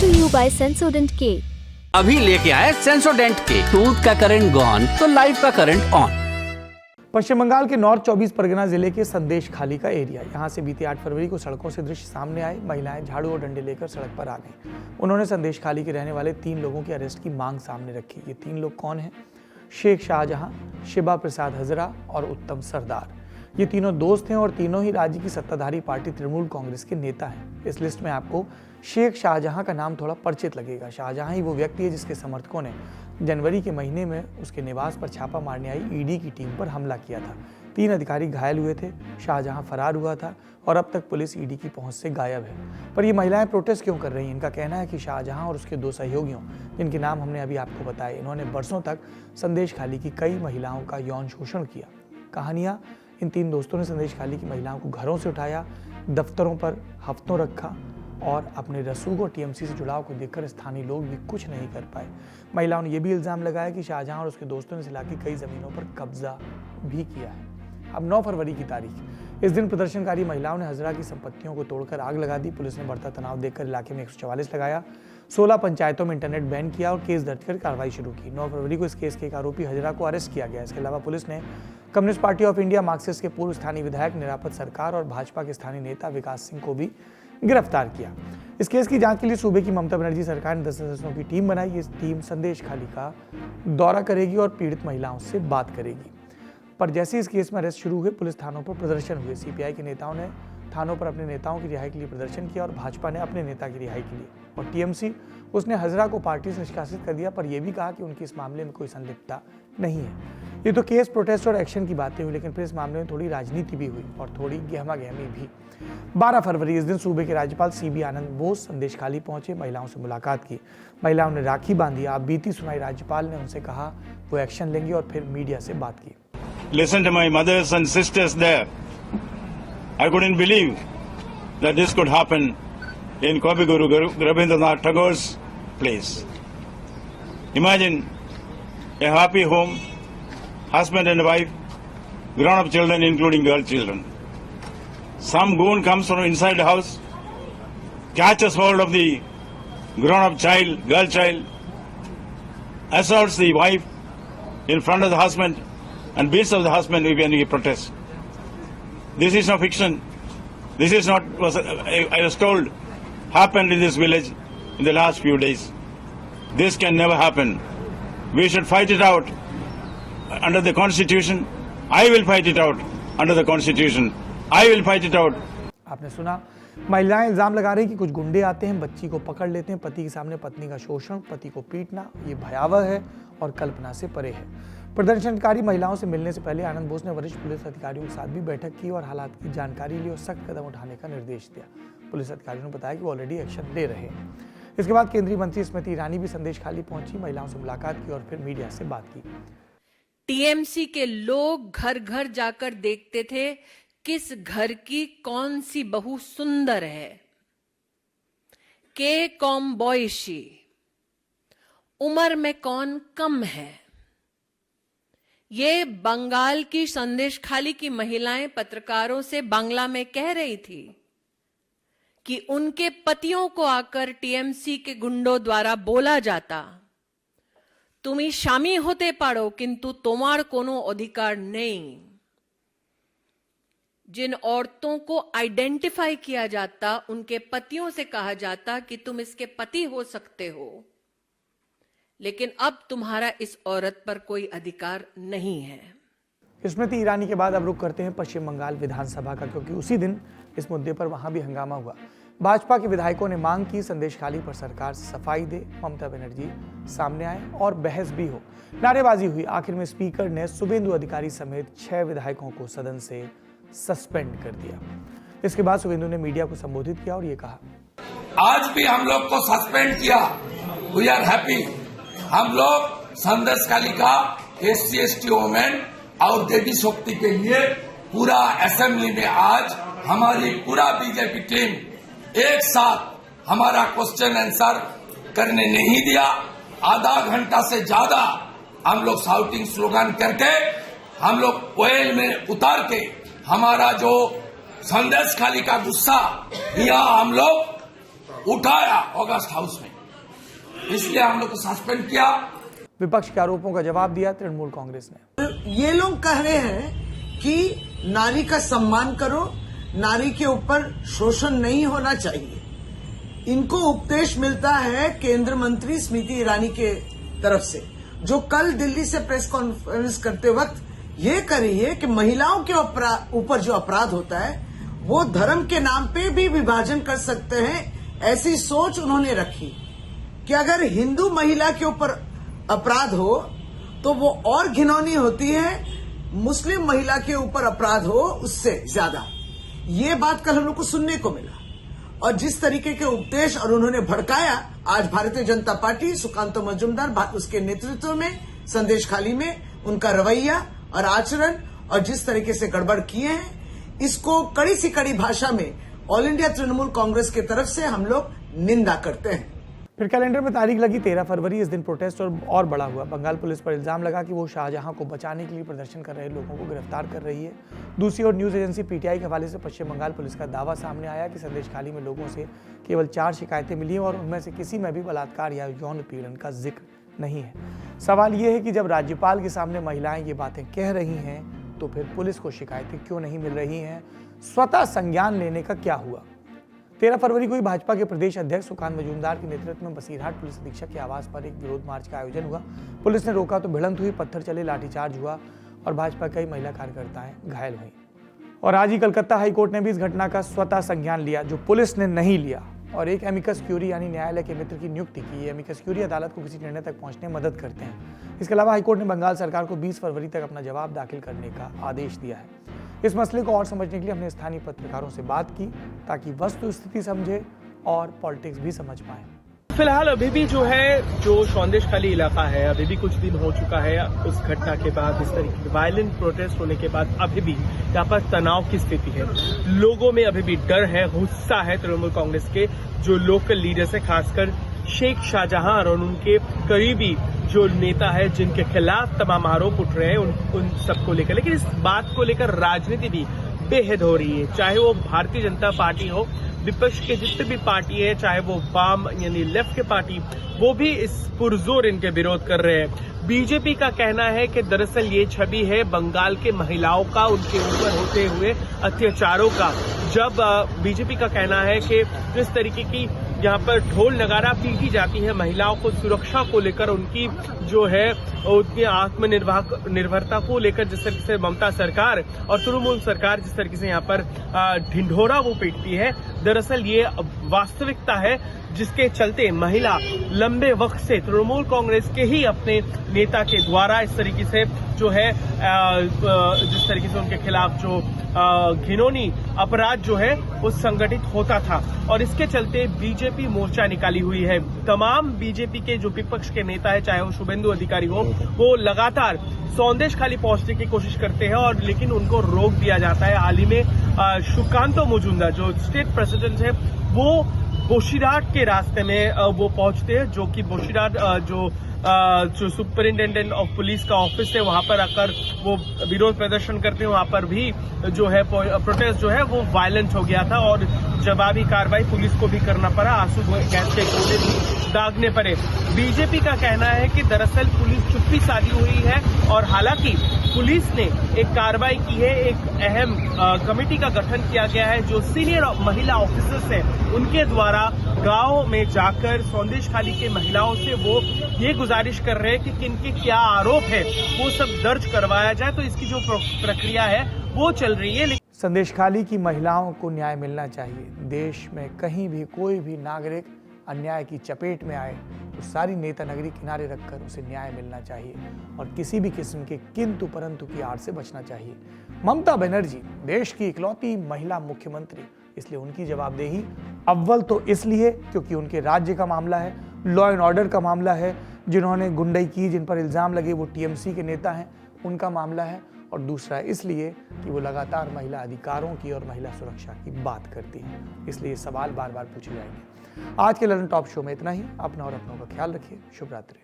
to you by Sensodent K. अभी लेके आए सेंसोडेंट के। टूथ का करंट गॉन तो लाइफ का करंट ऑन। पश्चिम बंगाल के नॉर्थ 24 परगना जिले के संदेश खाली का एरिया, यहाँ से बीते 8 फरवरी को सड़कों से दृश्य सामने आए। महिलाएं झाड़ू और डंडे लेकर सड़क पर आ गईं। उन्होंने संदेश खाली के रहने वाले 3 लोगों की अरेस्ट की मांग सामने रखी। ये 3 लोग कौन हैं? शेख शाहजहां, शिबा प्रसाद हजरा और उत्तम सरदार। ये तीनों दोस्त हैं और तीनों ही राज्य की सत्ताधारी पार्टी तृणमूल कांग्रेस के नेता हैं। इस लिस्ट में आपको शेख शाहजहां का नाम थोड़ा परिचित लगेगा। शाहजहां ही वो व्यक्ति है जिसके समर्थकों ने जनवरी के महीने में उसके निवास पर छापा मारने आई ईडी की टीम पर हमला किया था। 3 अधिकारी घायल हुए थे। शाहजहां फरार हुआ था और अब तक पुलिस ईडी की पहुंच से गायब है। पर ये महिलाएं प्रोटेस्ट क्यों कर रही हैं? इनका कहना है कि शाहजहां और उसके 2 सहयोगियों, जिनके नाम हमने अभी आपको बताए, इन्होंने बरसों तक संदेश खाली की कई महिलाओं का यौन शोषण किया। कहानियां, इन 3 दोस्तों ने संदेश खाली की महिलाओं को घरों से उठाया, दफ्तरों पर हफ्तों रखा और अपने रसूख और टीएमसी से जुड़ाव को देखकर स्थानीय लोग भी कुछ नहीं कर पाए। महिलाओं ने यह भी इल्जाम लगाया कि शाहजहां और उसके दोस्तों ने जिला की कई जमीनों पर कब्जा भी किया है। अब 9 फरवरी की तारीख, इस दिन प्रदर्शनकारी महिलाओं ने हजरा की संपत्तियों को तोड़कर आग लगा दी। पुलिस ने बढ़ता तनाव देखकर इलाके में 144 लगाया, 16 पंचायतों में इंटरनेट बैन किया और केस दर्ज कर कार्रवाई शुरू की। 9 फरवरी को इस केस के एक आरोपी हजरा को अरेस्ट किया गया। इसके अलावा पुलिस ने communist party of India Marxist के पूर्व स्थानीय विधायक निरापद सरकार और भाजपा के स्थानीय नेता विकास सिंह को भी गिरफ्तार किया। इस केस की जांच के लिए सूबे की ममता बनर्जी सरकार ने 10 सदस्यों की टीम बनाई। ये टीम संदेश खाली का दौरा करेगी और पीड़ित महिलाओं से बात करेगी। पर जैसे इस केस में अरेस्ट शुरू हुए, पुलिस थानों पर प्रदर्शन हुए। सीपीआई के नेताओं ने थानों पर अपने नेताओं की रिहाई के लिए प्रदर्शन किया और भाजपा ने अपने नेता की रिहाई के लिए, और टीएमसी उसने हजरा को पार्टी से निष्कासित कर दिया, पर यह भी कहा कि उनकी इस मामले में कोई संलिप्तता नहीं है। ये तो केस, प्रोटेस्ट और एक्शन की बातें हुई, लेकिन फिर इस मामले में थोड़ी राजनीति भी हुई और थोड़ी गहमा-गहमी भी। 12 फरवरी, इस दिन सूबे के राज्यपाल सीबी आनंद बोस संदेश खाली पहुंचे, महिलाओं से मुलाकात की। महिलाओं ने राखी बांधी, आप बीती सुनाई। राज्यपाल ने उनसे कहा वो एक्शन लेंगे और फिर मीडिया से बात की। Listen to my mothers and sisters there. I couldn't believe that this could happen in Kavi Guru Rabindranath Tagore's place. Imagine a happy home, husband and wife, grown-up children including girl children. Some goon comes from inside the house, catches hold of the grown-up child, girl child, assaults the wife in front of the husband, and beats of the husband when he protests. This is no fiction. This is not, I was told, happened in this village in the last few days. This can never happen. We should fight it out under the Constitution. I will fight it out under the Constitution. I will fight it out. आपने सुना, महिलाएं इल्जाम लगा रही कि कुछ गुंडे आते हैं, बच्ची को पकड़ लेते हैं। पति के सामने पत्नी का शोषण, पति को पीटना, ये भयावह है और कल्पना से परे है। प्रदर्शनकारी महिलाओं से मिलने से पहले आनंद बोस ने वरिष्ठ पुलिस अधिकारियों के साथ भी बैठक की और हालात की जानकारी ली और सख्त कदम उठाने का निर्देश दिया। पुलिस अधिकारियों ने बताया कि वो ऑलरेडी एक्शन ले रहे हैं। इसके बाद केंद्रीय मंत्री स्मृति ईरानी भी संदेश खाली पहुंची, महिलाओं से मुलाकात की और फिर मीडिया से बात की। टीएमसी के लोग घर घर जाकर देखते थे किस घर की कौन सी बहू सुंदर है, के कौन बॉयशी, उम्र में कौन कम है। ये बंगाल की संदेश खाली की महिलाएं पत्रकारों से बांग्ला में कह रही थी कि उनके पतियों को आकर टीएमसी के गुंडों द्वारा बोला जाता, तुम स्वामी होते पारो किंतु तुम्हार कोनो अधिकार नहीं। जिन औरतों को आइडेंटिफाई किया जाता, उनके पतियों से कहा जाता कि तुम इसके पति हो सकते हो, लेकिन अब तुम्हारा इस औरत पर कोई अधिकार नहीं है। स्मृति ईरानी के बाद अब रुख करते हैं पश्चिम बंगाल विधानसभा का, क्योंकि उसी दिन इस मुद्दे पर वहां भी हंगामा हुआ। भाजपा के विधायकों ने मांग की संदेश खाली पर सरकार सफाई दे, ममता बनर्जी सामने आए और बहस भी हो। नारेबाजी हुई। आखिर में स्पीकर ने शुभेंदु अधिकारी समेत 6 विधायकों को सदन से सस्पेंड कर दिया। इसके बाद शुभेंदु ने मीडिया को संबोधित किया और ये कहा, आज भी हम लोग को सस्पेंड किया, वी आर हैप्पी। हम लोग संदेश खाली का SC/ST वुमेन और देवी शक्ति के लिए पूरा असेंबली में आज हमारी पूरा बीजेपी टीम एक साथ हमारा क्वेश्चन आंसर करने नहीं दिया। आधा घंटा से ज्यादा हम लोग शाउटिंग स्लोगन करके हम लोग वेल में उतार के हमारा जो संदेश खाली का गुस्सा यहाँ हम लोग उठाया ऑगस्ट हाउस में, इसलिए हम लोग को सस्पेंड किया। विपक्ष के आरोपों का जवाब दिया तृणमूल कांग्रेस ने। ये लोग कह रहे हैं कि नारी का सम्मान करो, नारी के ऊपर शोषण नहीं होना चाहिए। इनको उपदेश मिलता है केंद्र मंत्री स्मृति ईरानी के तरफ से, जो कल दिल्ली से प्रेस कॉन्फ्रेंस करते वक्त ये करी है कि महिलाओं के ऊपर जो अपराध होता है वो धर्म के नाम पे भी विभाजन कर सकते हैं। ऐसी सोच उन्होंने रखी कि अगर हिंदू महिला के ऊपर अपराध हो तो वो और घिनौनी होती है, मुस्लिम महिला के ऊपर अपराध हो उससे ज्यादा। ये बात कल हम लोग को सुनने को मिला, और जिस तरीके के उपदेश और उन्होंने भड़काया आज भारतीय जनता पार्टी सुकांतो मजूमदार उसके नेतृत्व में संदेश खाली में उनका रवैया और आचरण और जिस तरीके से गड़बड़ किए हैं, इसको कड़ी सी कड़ी भाषा में ऑल इंडिया तृणमूल कांग्रेस की तरफ से हम लोग निंदा करते हैं। फिर कैलेंडर में तारीख लगी 13 फरवरी। इस दिन प्रोटेस्ट और बड़ा हुआ। बंगाल पुलिस पर इल्जाम लगा कि वो शाहजहां को बचाने के लिए प्रदर्शन कर रहे लोगों को गिरफ्तार कर रही है। दूसरी ओर न्यूज एजेंसी पीटीआई के हवाले से पश्चिम बंगाल पुलिस का दावा सामने आया कि संदेश खाली में लोगों से केवल 4 शिकायतें मिली हैं और उनमें से किसी में भी बलात्कार या यौन पीड़न का जिक्र नहीं है। सवाल ये है कि जब राज्यपाल के सामने महिलाएं ये बातें कह रही हैं तो फिर पुलिस को शिकायतें क्यों नहीं मिल रही हैं? स्वतः संज्ञान लेने का क्या हुआ? 13 फरवरी को ही भाजपा के प्रदेश अध्यक्ष सुकांत मजूमदार के नेतृत्व में बसीरहाट पुलिस अधीक्षक के आवास पर एक विरोध मार्च का आयोजन हुआ। पुलिस ने रोका तो भिड़ंत हुई, पत्थर चले, लाठीचार्ज हुआ और भाजपा कई महिला कार्यकर्ताएं घायल हुई। और आज ही कलकत्ता हाईकोर्ट ने भी इस घटना का स्वतः संज्ञान लिया जो पुलिस ने नहीं लिया, और एक एमिकस क्यूरी यानी न्यायालय के मित्र की नियुक्ति की। एमिकस क्यूरी अदालत को किसी निर्णय तक पहुंचने में मदद करते हैं। इसके अलावा हाईकोर्ट ने बंगाल सरकार को 20 फरवरी तक अपना जवाब दाखिल करने का आदेश दिया है। इस मसले को और समझने के लिए हमने स्थानीय पत्रकारों से बात की ताकि वस्तु स्थिति समझे और पॉलिटिक्स भी समझ पाए। फिलहाल अभी भी जो संदेश खाली इलाका है, अभी भी कुछ दिन हो चुका है उस घटना के बाद, इस तरीके के वायलेंट प्रोटेस्ट होने के बाद अभी भी यहाँ पर तनाव की स्थिति है। लोगों में अभी भी डर है, गुस्सा है तृणमूल कांग्रेस के जो लोकल लीडर्स है, खासकर शेख शाहजहां और उनके करीबी जो नेता है जिनके खिलाफ तमाम आरोप उठ रहे हैं उन सबको लेकर। लेकिन इस बात को लेकर राजनीति भी बेहद हो रही है, चाहे वो भारतीय जनता पार्टी हो, विपक्ष के जितने भी पार्टी है, चाहे वो वाम यानी लेफ्ट के पार्टी, वो भी इस पुरजोर इनके विरोध कर रहे हैं। बीजेपी का कहना है कि दरअसल ये छवि है बंगाल के महिलाओं का उनके ऊपर होते हुए अत्याचारों का। जब बीजेपी का कहना है कि जिस तरीके की यहाँ पर ढोल नगारा पीटी जाती है महिलाओं को सुरक्षा को लेकर, उनकी जो है उनकी आत्मनिर्भरता को लेकर जिस तरीके से ममता सरकार और तृणमूल सरकार जिस तरीके से यहाँ पर ढिंढोरा वो पीटती है, दरअसल ये वास्तविकता है जिसके चलते महिला लंबे वक्त से तृणमूल कांग्रेस के ही अपने नेता के द्वारा इस तरीके से जो है जिस तरीके से उनके खिलाफ जो घिनौनी अपराध जो है वो संगठित होता था, और इसके चलते बीजेपी मोर्चा निकाली हुई है। तमाम बीजेपी के जो विपक्ष के नेता है, चाहे वो शुभेंदु अधिकारी हो, वो लगातार संदेश खाली पहुंचने की कोशिश करते हैं और लेकिन उनको रोक दिया जाता है। हाल ही में सुकांतो मजूमदार जो स्टेट प्रेसिडेंट है वो बोशीघाट के रास्ते में वो पहुंचते हैं, जो कि बोशीघाट जो सुपरिंटेंडेंट ऑफ पुलिस का ऑफिस है वहां पर आकर वो विरोध प्रदर्शन करते हैं। वहां पर भी जो है प्रोटेस्ट जो है वो वायलेंट हो गया था और जवाबी कार्रवाई पुलिस को भी करना पड़ा, आंसू गैस के गोले भी दागने पड़े। बीजेपी का कहना है कि दरअसल पुलिस चुप्पी साधी हुई है और हालांकि पुलिस ने एक कार्रवाई की है, एक अहम कमेटी का गठन किया गया है जो सीनियर महिला ऑफिसर्स हैं उनके द्वारा गांव में जाकर संदेश खाली के महिलाओं से वो ये गुजारिश कर रहे हैं कि किनके क्या आरोप है वो सब दर्ज करवाया जाए। तो इसकी जो प्रक्रिया है वो चल रही है। संदेश खाली की महिलाओं को न्याय मिलना चाहिए। देश में कहीं भी कोई भी नागरिक अन्याय की चपेट में आए तो सारी नेता नगरी किनारे रखकर उसे न्याय मिलना चाहिए और किसी भी किस्म के किंतु परंतु की आड़ से बचना चाहिए। ममता बनर्जी देश की इकलौती महिला मुख्यमंत्री, इसलिए उनकी जवाबदेही अव्वल तो इसलिए क्योंकि उनके राज्य का मामला है, लॉ एंड ऑर्डर का मामला है, जिन्होंने गुंडई की, जिन पर इल्जाम लगे वो टीएमसी के नेता हैं, उनका मामला है, और दूसरा इसलिए कि वो लगातार महिला अधिकारों की और महिला सुरक्षा की बात करती है। इसलिए सवाल बार बार पूछे जाएंगे। आज के ललन टॉप शो में इतना ही। अपना और अपनों का ख्याल रखिए। शुभ रात्रि।